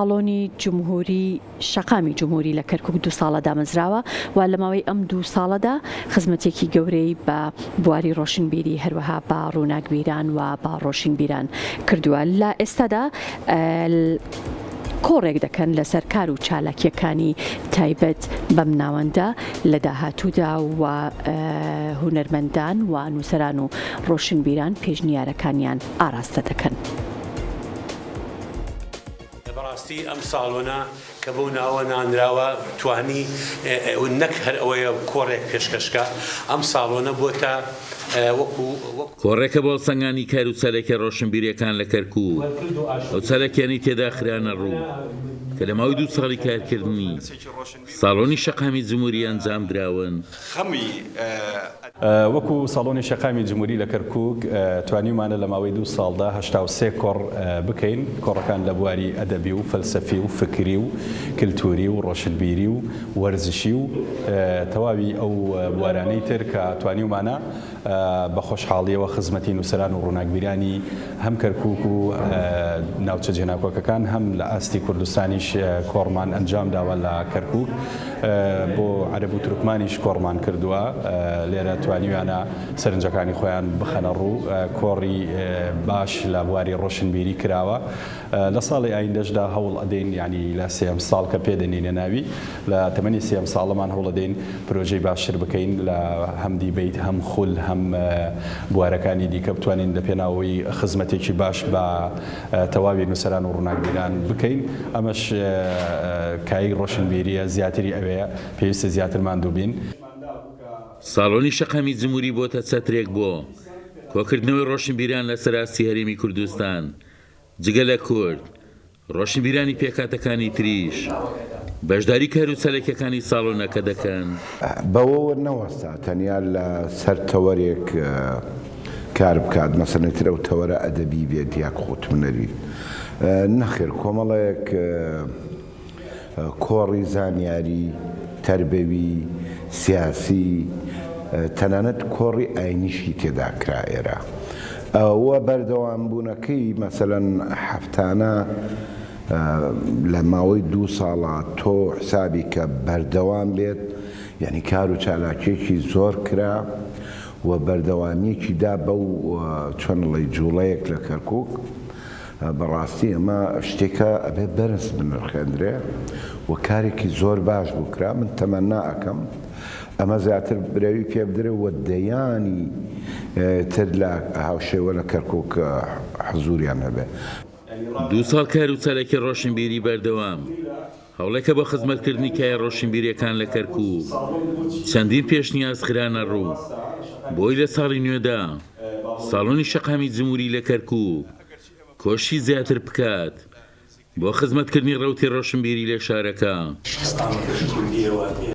ساڵۆنی جمهوری شەقامی جمهوری لە کەرکووک 2 ساڵە دامەزراوە و لە ماوەی ئەم 2 ساڵەدا خزمەتێکی گەورەی بە بواری ڕۆشنبیری هەروەها بە ڕووناکبیران و بە ڕۆشنبیران کردووە. لە ئێستادا کۆڕێک دەکەن لەسەر کار و چالاکیەکانی تایبەت بەم ناوەندە لە داهاتوودا و هونەرمەندان و نووسەران و ڕۆشنبیران پێشنیارەکانیان ئاراستە دەکەن. بەڕاستی ئەم ساڵۆنە کە بەو ناوە نانراوە توانی نەک هەر ئەوەیە کۆڕێک پێشکەشکە ئەم ساڵۆنە بۆتە کۆڕێکە بۆ سەنگانی کار و چالێکی ڕۆشنبیریەکان لە کەرکووک. ئەو چالێکیانی تێدا خرانە ڕوو کە لە ماوەی 2 ساڵی کارکردنی ساڵۆنی شەقامی جمهوری ئەنجام دراون. وەکو ساڵۆنی شەقامی جمهوری لە کەرکووک توانیمانە لە ماوەی 2 ساڵدا 83 کۆڕ بکەین، کۆڕەکان لە بواری ئەدەبی و فەلسەفی و فکری و کلتوری و ڕۆشنبیری و وەرزشی و تەواوی ئەو بوارانەی تر کە توانیمانە بە خۆشحاڵیەوە خزمەتی نووسەران و ڕووناکبیرانی هەم کەرکووک و ناوچە جێناکۆکەکان هەم لە ئاستی کوردستانیش کۆڕمان ئەنجام داوە لە کەرکووک، بۆ عەرەب و تورکمانیش کۆڕمان کردووە. لێرە توانیویانە سەرنجەکانی خۆیان بخەنە ڕوو. کۆڕی باش لە بواری ڕۆشنبیری کراوە. لە ساڵی ئایندەشدا هەوڵ ئەدەین ینی لە 3 ساڵ کە پێدەنینە ناوی لە تەمەنی 3 ساڵەمان هەوڵ ئەدەین پرۆژەی باشتر بکەین لە هەم دیبەیت هەم خول هەم بوارەکانی دیکە بتوانین لە پێناوەی خزمەتێکی باش بە تەواوی نووسەران و ڕووناکبیران بکەین. ئەمەش کایی ڕۆشنبیریە زیاتری ئەوەیە پێویستە زیاترمان دووبین. ساڵۆنی شەقامی جمهوری بۆتە چەترێک بۆ کۆکردنەوەی ڕۆشنبیران لە سەراستی هەرێمی کوردستان جگە لە کورد، ڕۆشنبیرانی پێکاتەکانی تریش بەشداری کار و چالێکیەکانی ساڵۆنەکە دەکەن. بەوە نەوەستا تەنیا لە سەر تەوەرێک کار بکات، مەسەلەن ئەو تەوەرە ئەدەبی بێت یاک خوتمنەری نەخێر، کۆمەڵەیەک کۆڕی زانیاری تەربەوی سیاسی تەنانەت کۆڕی ئاینیشی تێدا کرا ئێرە. ئەوە بەردەوامبوونەکەی مەسەلەن هەفتانە لە ماوەی 2 ساڵە تۆ حسابی کە بەردەوام بێت، یعنی کار و چالاکیێکی زۆر کرا و بەردەوامیەکی دا بەو چۆنڵی جوڵەیەک لە کەرکووک. بەڕاستی ئەمە شتێکە ئەبێ بەرز بنرخێنرێ و کارێکی زۆر باش بوو کرا. من تەمەنا ئەەکەم ئەمە زیاتر برەوی پێ بدرێ و دەیانی تر لە هاوشێوە لە کەرکووک حزوریان هەبێ. 2 ساڵ کار و چالێکی ڕۆشنبیری بەردەوام هەوڵێکە بە خزمەتکردنی کای ڕۆشنبیریەکان لە کەرکووک چەندین پێشنیاز خرانە ڕوو بۆی لە ساڵی نوێدا ساڵۆنی شەقامی جمهوری لە کەرکووک کۆشی زیاتر بکات بۆ خزمەتکردنی ڕەوتی ڕۆشنبیری لە شارەکە.